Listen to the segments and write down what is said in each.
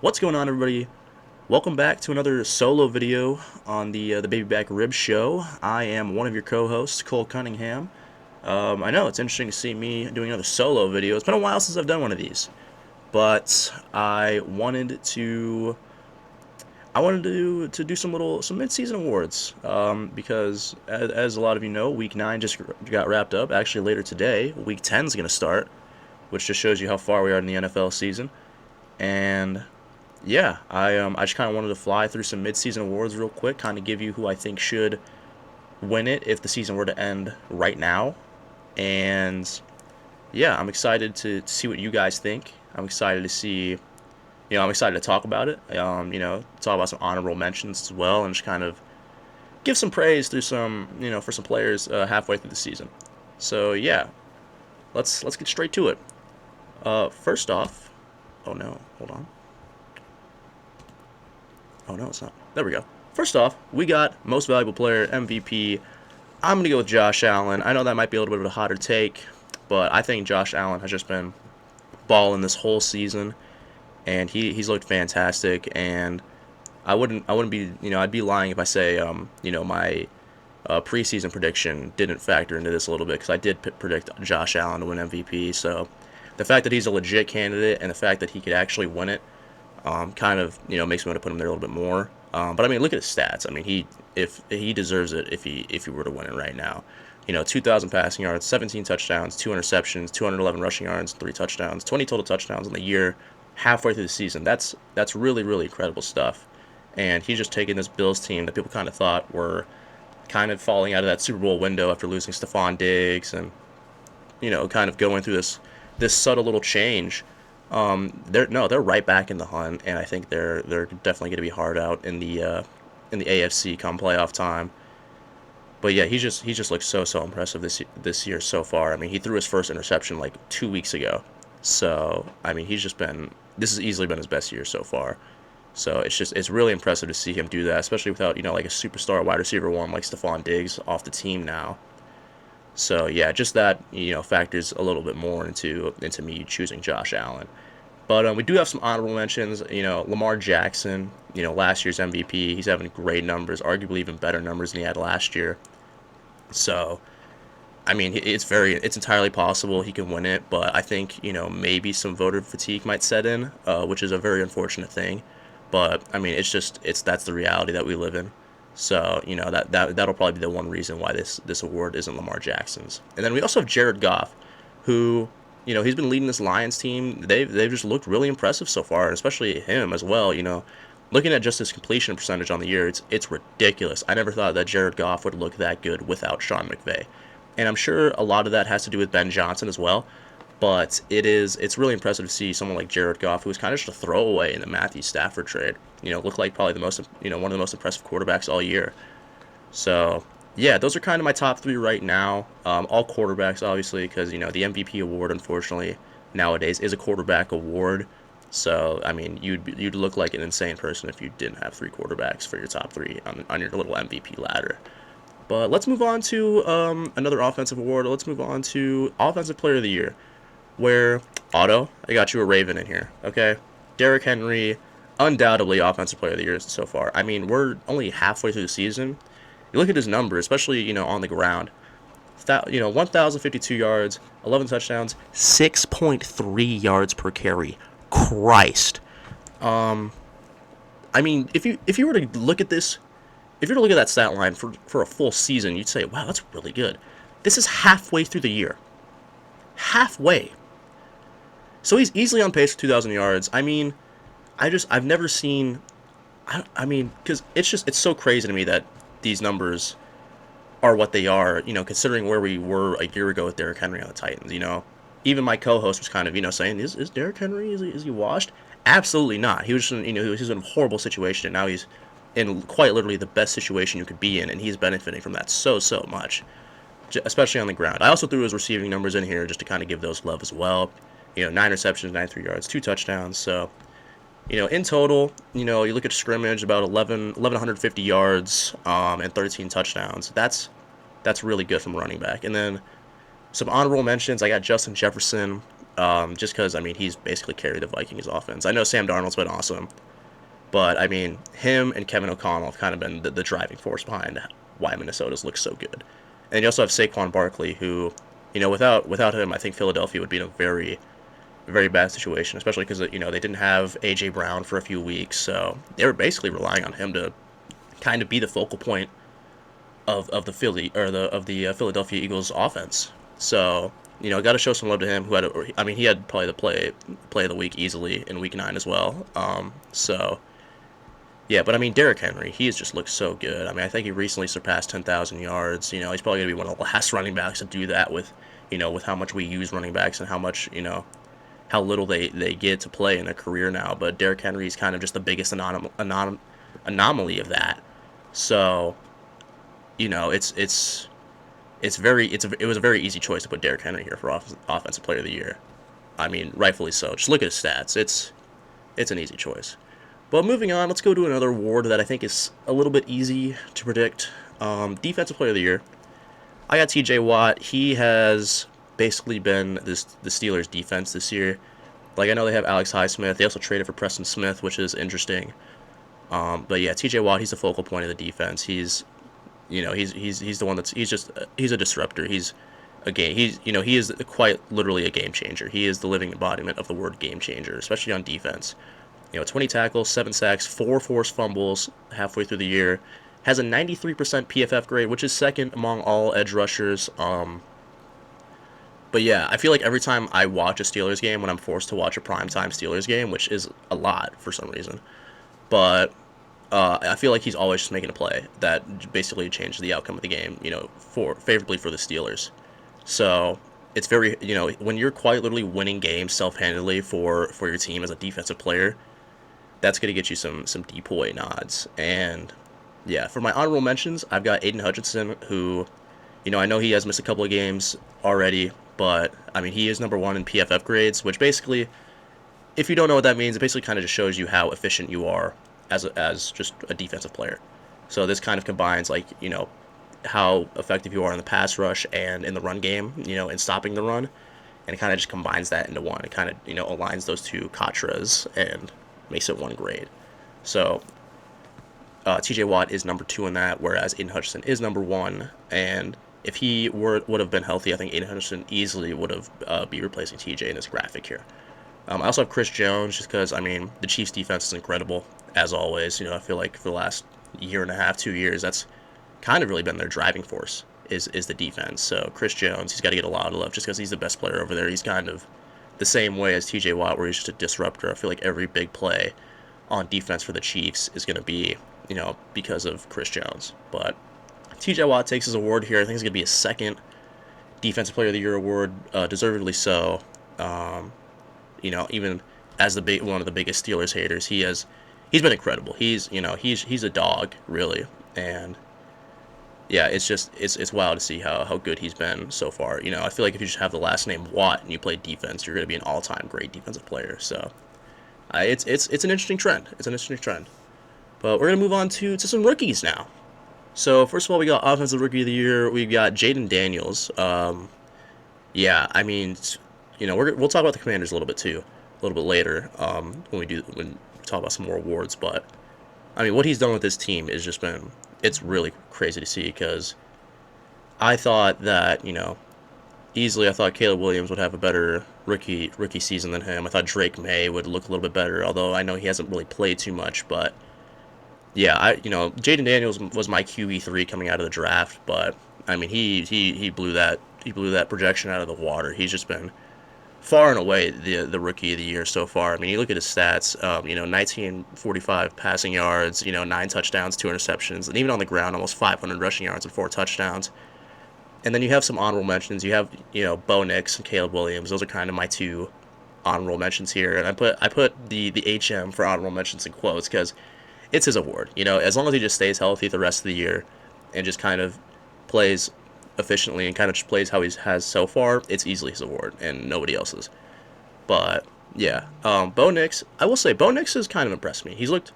What's going on, everybody? Welcome back to another solo video on the Baby Back Rib Show. I am one of your co-hosts, Cole Cunningham. I know it's interesting to see me doing another solo video. It's been a while since I've done one of these, but I wanted to do some mid-season awards because as a lot of you know, Week 9 just got wrapped up. Actually, later today, Week 10 is going to start, which just shows you how far we are in the NFL season. And yeah, I just kind of wanted to fly through some mid-season awards real quick, kind of give you who I think should win it if the season were to end right now. And yeah, I'm excited to see what you guys think. I'm excited to see, I'm excited to talk about it. Talk about some honorable mentions as well, and just kind of give some praise through for some players halfway through the season. So yeah, let's get straight to it. First off, oh no, hold on. Oh no, it's not. There we go. First off, we got Most Valuable Player, MVP. I'm going to go with Josh Allen. I know that might be a little bit of a hotter take, but I think Josh Allen has just been balling this whole season, and he's looked fantastic. And I wouldn't be, I'd be lying if I say, my preseason prediction didn't factor into this a little bit, because I did predict Josh Allen to win MVP. So the fact that he's a legit candidate and the fact that he could actually win it kind of makes me want to put him there a little bit more. But I mean, look at his stats. I mean, if he deserves it if he were to win it right now. 2,000 passing yards, 17 touchdowns, 2 interceptions, 211 rushing yards, 3 touchdowns, 20 total touchdowns in the year, halfway through the season. That's really really incredible stuff. And he's just taken this Bills team that people kind of thought were kind of falling out of that Super Bowl window after losing Stephon Diggs, and kind of going through this subtle little change. They're right back in the hunt, and I think they're definitely going to be hard out in the AFC come playoff time. But yeah, he's just looked so impressive this year so far. I mean, he threw his first interception like 2 weeks ago, so I mean, this has easily been his best year so far. So it's really impressive to see him do that, especially without like a superstar wide receiver one like Stephon Diggs off the team now. So yeah, just that factors a little bit more into me choosing Josh Allen. But we do have some honorable mentions. Lamar Jackson, last year's MVP. He's having great numbers, arguably even better numbers than he had last year. So, I mean, it's entirely possible he can win it. But I think maybe some voter fatigue might set in, which is a very unfortunate thing. But I mean, that's the reality that we live in. So that'll probably be the one reason why this award isn't Lamar Jackson's. And then we also have Jared Goff, who he's been leading this Lions team. They've just looked really impressive so far, and especially him as well. Looking at just his completion percentage on the year, it's ridiculous. I never thought that Jared Goff would look that good without Sean McVay, and I'm sure a lot of that has to do with Ben Johnson as well. But it's really impressive to see someone like Jared Goff, who was kind of just a throwaway in the Matthew Stafford trade, look like probably one of the most impressive quarterbacks all year. So yeah, those are kind of my top 3 right now. All quarterbacks, obviously, because the MVP award, unfortunately, nowadays is a quarterback award. So I mean, you'd look like an insane person if you didn't have 3 quarterbacks for your top 3 on your little MVP ladder. But let's move on to another offensive award. Let's move on to Offensive Player of the Year, where Otto, I got you a Raven in here, okay? Derrick Henry, undoubtedly Offensive Player of the Year so far. I mean, we're only halfway through the season. You look at his numbers, especially on the ground. 1,052 yards, 11 touchdowns, 6.3 yards per carry. Christ. I mean, if you were to look at this, if you were to look at that stat line for a full season, you'd say, wow, that's really good. This is halfway through the year. Halfway. So he's easily on pace for 2,000 yards. I mean, I've never seen. I mean, because it's so crazy to me that these numbers are what they are. Considering where we were a year ago with Derrick Henry on the Titans. Even my co-host was kind of saying, is Derrick Henry is he washed? Absolutely not. He was he was in a horrible situation, and now he's in quite literally the best situation you could be in, and he's benefiting from that so much, especially on the ground. I also threw his receiving numbers in here just to kind of give those love as well. 9 receptions, 93 yards, 2 touchdowns. So, in total, you look at scrimmage, about 1,150 yards, and 13 touchdowns. That's really good from running back. And then some honorable mentions. I got Justin Jefferson. just because, I mean, he's basically carried the Vikings offense. I know Sam Darnold's been awesome, but, I mean, him and Kevin O'Connell have kind of been the driving force behind why Minnesota's look so good. And you also have Saquon Barkley, who, without him, I think Philadelphia would be in a very, very bad situation, especially because, they didn't have A.J. Brown for a few weeks, so they were basically relying on him to kind of be the focal point of the Philadelphia Eagles offense. So got to show some love to him. He had probably the play of the week easily in Week 9 as well. So yeah, but I mean Derrick Henry, he has just looked so good. I mean I think he recently surpassed 10,000 yards. He's probably gonna be one of the last running backs to do that with how much we use running backs and how much how little they get to play in their career now. But Derrick Henry is kind of just the biggest anomaly of that. So it was a very easy choice to put Derrick Henry here for offensive player of the year. I mean, rightfully so. Just look at his stats. It's an easy choice. But moving on, let's go to another award that I think is a little bit easy to predict. Defensive player of the year. I got T.J. Watt. He has basically been the Steelers' defense this year. Like, I know they have Alex Highsmith. They also traded for Preston Smith, which is interesting. But yeah, T.J. Watt, he's the focal point of the defense. He's the one he's a disruptor. He's a game. He is quite literally a game changer. He is the living embodiment of the word game changer, especially on defense. 20 tackles, 7 sacks, 4 forced fumbles halfway through the year. Has a 93% PFF grade, which is second among all edge rushers. But yeah, I feel like every time I watch a Steelers game, when I'm forced to watch a primetime Steelers game, which is a lot for some reason, but I feel like he's always just making a play that basically changes the outcome of the game, favorably for the Steelers. So it's very, when you're quite literally winning games self-handedly for your team as a defensive player, that's going to get you some DPOY nods. And yeah, for my honorable mentions, I've got Aiden Hutchinson, who, I know he has missed a couple of games already, but I mean, he is number 1 in PFF grades, which basically, if you don't know what that means, it basically kind of just shows you how efficient you are as just a defensive player. So this kind of combines how effective you are in the pass rush and in the run game, in stopping the run, and it kind of just combines that into one. It kind of aligns those two katras and makes it one grade. So T.J. Watt is number 2 in that, whereas Aiden Hutchinson is number 1. And if he would have been healthy, I think Aiden Hutchinson easily would have be replacing T.J. in this graphic here. I also have Chris Jones, just because, I mean, the Chiefs' defense is incredible, as always. I feel like for the last year and a half, 2 years, that's kind of really been their driving force, is the defense. So Chris Jones, he's got to get a lot of love just because he's the best player over there. He's kind of the same way as T.J. Watt, where he's just a disruptor. I feel like every big play on defense for the Chiefs is going to be, because of Chris Jones. But T.J. Watt takes his award here. I think it's going to be his second Defensive Player of the Year award, deservedly so. Even as one of the biggest Steelers haters, he's been incredible. He's a dog, really, and yeah, it's wild to see how good he's been so far. I feel like if you just have the last name Watt and you play defense, you're going to be an all-time great defensive player. So it's an interesting trend. It's an interesting trend. But we're going to move on to some rookies now. So first of all, we got Offensive Rookie of the Year. We've got Jaden Daniels. Yeah, I mean, we'll talk about the Commanders a little bit too, a little bit later when we talk about some more awards. But I mean, what he's done with this team is it's really crazy to see, because I thought that easily I thought Caleb Williams would have a better rookie season than him. I thought Drake May would look a little bit better, although I know he hasn't really played too much. But yeah, Jaden Daniels was my QB3 coming out of the draft, but I mean he blew that projection out of the water. He's just been far and away the rookie of the year so far. I mean, you look at his stats, 1945 passing yards, 9 touchdowns, 2 interceptions, and even on the ground, almost 500 rushing yards and 4 touchdowns. And then you have some honorable mentions. You have, Bo Nix and Caleb Williams. Those are kind of my 2 honorable mentions here. And I put the HM for honorable mentions in quotes, because it's his award. As long as he just stays healthy the rest of the year and just kind of plays efficiently and kind of just plays how he has so far, it's easily his award and nobody else's. But yeah, Bo Nix, I will say Bo Nix has kind of impressed me. He's looked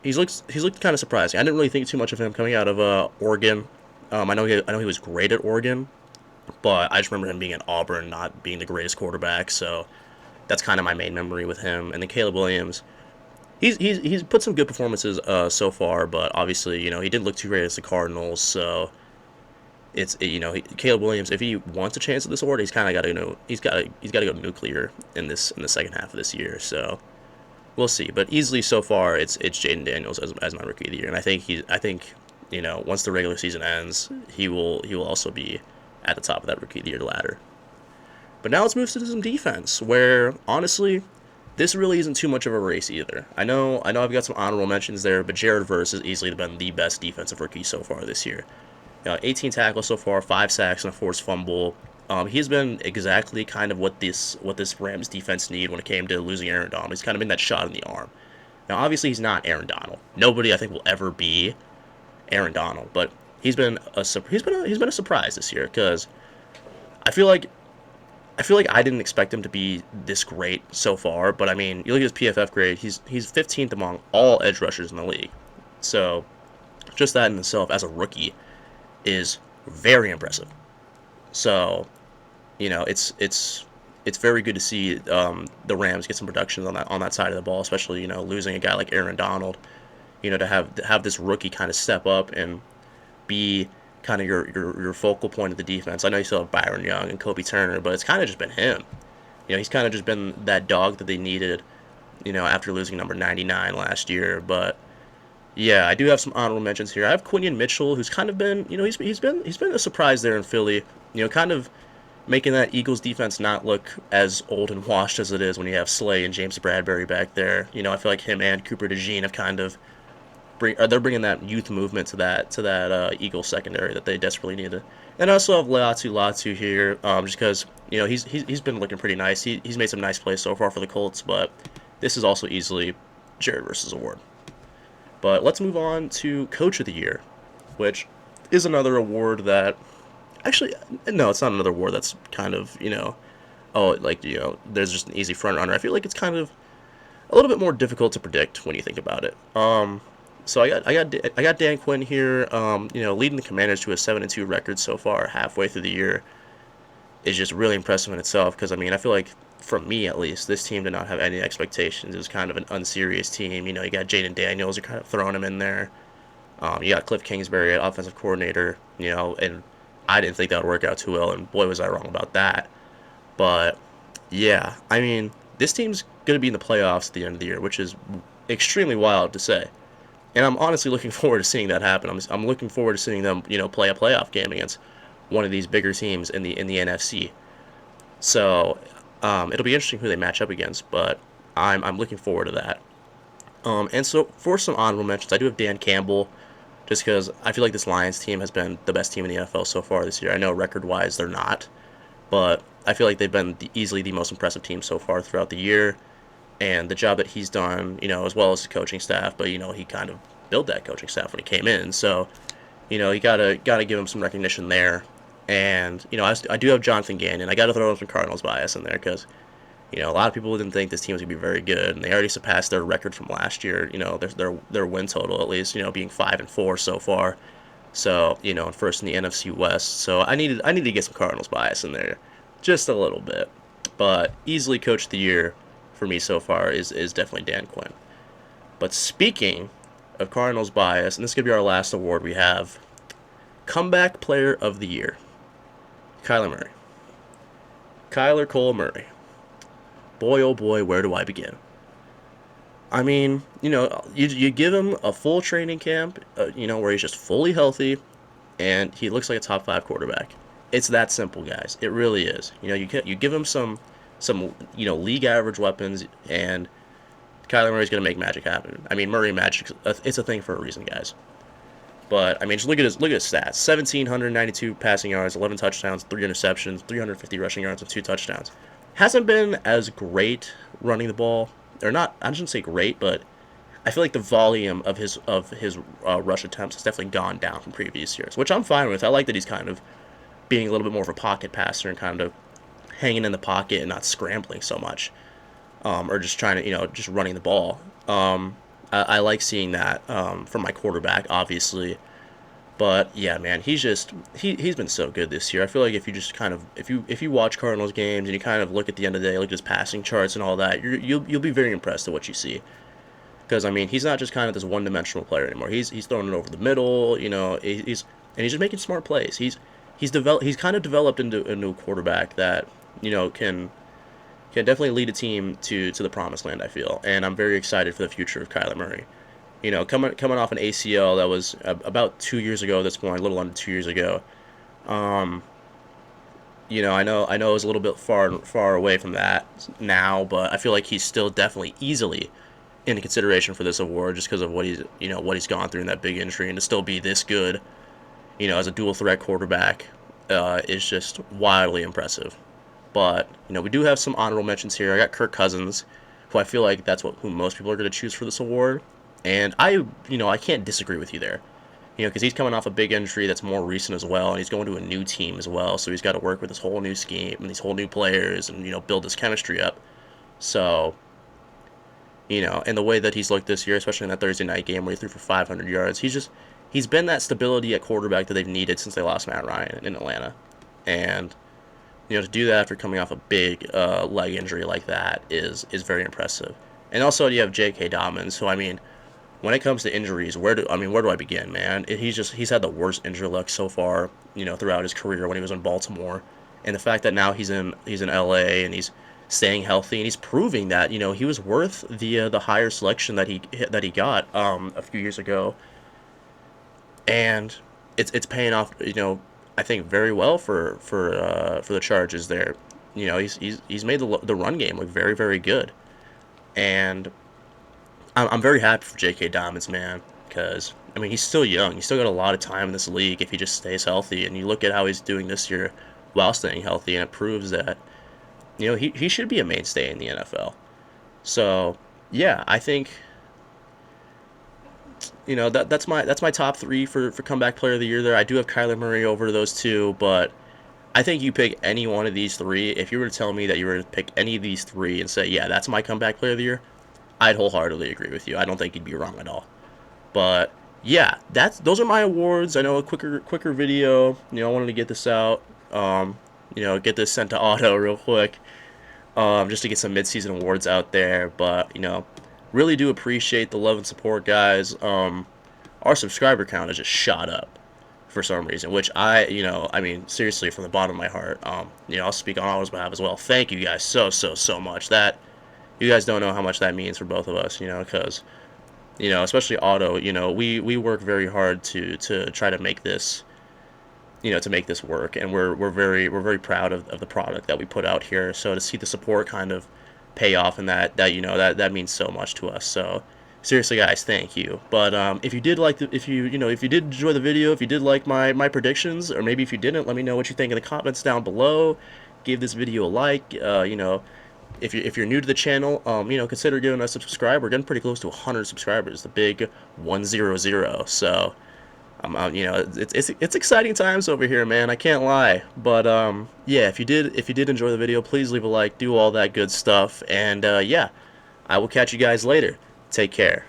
kind of surprising. I didn't really think too much of him coming out of Oregon. I know he was great at Oregon, but I just remember him being at Auburn, not being the greatest quarterback. So that's kind of my main memory with him. And then Caleb Williams, he's put some good performances so far, but obviously he didn't look too great as the Cardinals. So Caleb Williams, if he wants a chance at this award, he's kind of got to he's got to go nuclear in the second half of this year. So we'll see. But easily so far, it's Jaden Daniels as my rookie of the year, and I think once the regular season ends, he will also be at the top of that rookie of the year ladder. But now let's move to some defense, where honestly, this really isn't too much of a race either. I know I've got some honorable mentions there, but Jared Verse has easily been the best defensive rookie so far this year. 18 tackles so far, 5 sacks and a forced fumble. He's been exactly kind of what this Rams defense need when it came to losing Aaron Donald. He's kind of been that shot in the arm. Now, obviously, he's not Aaron Donald. Nobody, I think, will ever be Aaron Donald, but he's been a surprise this year because I feel like I didn't expect him to be this great so far. But I mean, you look at his PFF grade; he's 15th among all edge rushers in the league. So just that in itself, as a rookie, is very impressive. So it's very good to see the Rams get some production on that side of the ball, especially losing a guy like Aaron Donald. To have this rookie kind of step up and be kind of your focal point of the defense. I know you still have Byron Young and Kobe Turner, but it's kind of just been him. He's kind of just been that dog that they needed. After losing number 99 last year, but yeah, I do have some honorable mentions here. I have Quinion Mitchell, who's kind of been, he's been a surprise there in Philly. Kind of making that Eagles defense not look as old and washed as it is when you have Slay and James Bradbury back there. I feel like him and Cooper DeJean have kind of they're bringing that youth movement to that Eagles secondary that they desperately needed. And I also have Latu here, just because he's been looking pretty nice. He's made some nice plays so far for the Colts, but this is also easily Jared versus award. But let's move on to Coach of the Year, which is another award that actually no, it's not another award that's kind of there's just an easy front runner. I feel like it's kind of a little bit more difficult to predict when you think about it. So I got Dan Quinn here. Leading the Commanders to a 7-2 record so far, halfway through the year, is just really impressive in itself. Because I feel like for me at least, this team did not have any expectations. It was kind of an unserious team. You got Jaden Daniels, you're kind of throwing him in there. You got Cliff Kingsbury, offensive coordinator. And I didn't think that would work out too well, and boy was I wrong about that. But yeah, this team's gonna be in the playoffs at the end of the year, which is extremely wild to say. And I'm honestly looking forward to seeing that happen. I'm looking forward to seeing them, play a playoff game against one of these bigger teams in the NFC. So it'll be interesting who they match up against, but I'm looking forward to that. And so for some honorable mentions, I do have Dan Campbell, just because I feel like this Lions team has been the best team in the NFL so far this year. I know record-wise they're not, but I feel like they've been easily the most impressive team so far throughout the year. And the job that he's done, as well as the coaching staff, but he kind of built that coaching staff when he came in, so you gotta give him some recognition there. And I do have Jonathan Gannon. I gotta throw in some Cardinals bias in there because a lot of people didn't think this team was gonna be very good, and they already surpassed their record from last year. Their win total at least, being 5-4 so far. So and first in the NFC West. So I needed to get some Cardinals bias in there, just a little bit. But easily Coach of the Year for me so far is definitely Dan Quinn. But speaking of Cardinals bias, and this is going to be our last award we have, Comeback Player of the Year, Kyler Murray. Kyler Cole Murray. Boy, oh boy, where do I begin? You give him a full training camp, where he's just fully healthy, and he looks like a top 5 quarterback. It's that simple, guys. It really is. You give him some league average weapons, and Kyler Murray's going to make magic happen. Murray magic, it's a thing for a reason, guys. But just look at his stats: 1,792 passing yards, 11 touchdowns, 3 interceptions, 350 rushing yards, and 2 touchdowns. Hasn't been as great running the ball, or not. I shouldn't say great, but I feel like the volume of his rush attempts has definitely gone down from previous years, which I'm fine with. I like that he's kind of being a little bit more of a pocket passer and kind of hanging in the pocket and not scrambling so much, or just trying to just running the ball. I like seeing that from my quarterback, obviously. But yeah, man, he's been so good this year. I feel like if you just kind of if you watch Cardinals games and you kind of look at the end of the day, look at his passing charts and all that, you'll be very impressed at what you see. Because I mean, he's not just kind of this one-dimensional player anymore. He's throwing it over the middle. He's just making smart plays. He's kind of developed into a quarterback that can definitely lead a team to the promised land. I feel, and I'm very excited for the future of Kyler Murray. Coming off an ACL that was about 2 years ago. At this point, a little under 2 years ago. Um, I know it's a little bit far away from that now, but I feel like he's still definitely easily in consideration for this award just because of what he's gone through in that big injury, and to still be this good, as a dual threat quarterback, is just wildly impressive. But we do have some honorable mentions here. I got Kirk Cousins, who I feel like that's who most people are going to choose for this award, and I can't disagree with you there. Because he's coming off a big injury that's more recent as well, and he's going to a new team as well, so he's got to work with this whole new scheme and these whole new players, and build his chemistry up. So, and the way that he's looked this year, especially in that Thursday night game where he threw for 500 yards, he's been that stability at quarterback that they've needed since they lost Matt Ryan in Atlanta, and to do that after coming off a big leg injury like that is very impressive. And also you have J.K. Dobbins, who, I mean, when it comes to injuries, where do I begin, man? He's had the worst injury luck so far, throughout his career when he was in Baltimore, and the fact that now he's in L.A. and he's staying healthy and he's proving that he was worth the higher selection that he got a few years ago, and it's paying off, I think very well for the Chargers there. He's made the run game look very, very good, and I'm very happy for J.K. Dobbins, man, because I mean he's still young. He's still got a lot of time in this league if he just stays healthy. And you look at how he's doing this year while staying healthy, and it proves that he should be a mainstay in the NFL. So yeah, I think that's my top three for comeback player of the year. There, I do have Kyler Murray over those two, but I think you pick any one of these three. If you were to tell me that you were to pick any of these three and say, yeah, that's my comeback player of the year, I'd wholeheartedly agree with you. I don't think you'd be wrong at all. But yeah, those are my awards. I know a quicker video. I wanted to get this out. Get this sent to Otto real quick. Just to get some midseason awards out there. But really do appreciate the love and support, guys. Our subscriber count has just shot up for some reason, which I mean, seriously, from the bottom of my heart. I'll speak on Otto's behalf as well. Thank you guys so much. That you guys don't know how much that means for both of us, because, especially Otto, we work very hard to try to make this, to make this work, and we're very proud of the product that we put out here. So to see the support kind of pay off, and that means so much to us. So seriously, guys, thank you. But if you did if you did enjoy the video, if you did like my predictions, or maybe if you didn't, let me know what you think in the comments down below. Give this video a like. If you're new to the channel, consider giving us a subscribe. We're getting pretty close to 100 subscribers, the big 100. So, it's exciting times over here, man. I can't lie. But yeah, if you did enjoy the video, please leave a like, do all that good stuff, and yeah, I will catch you guys later. Take care.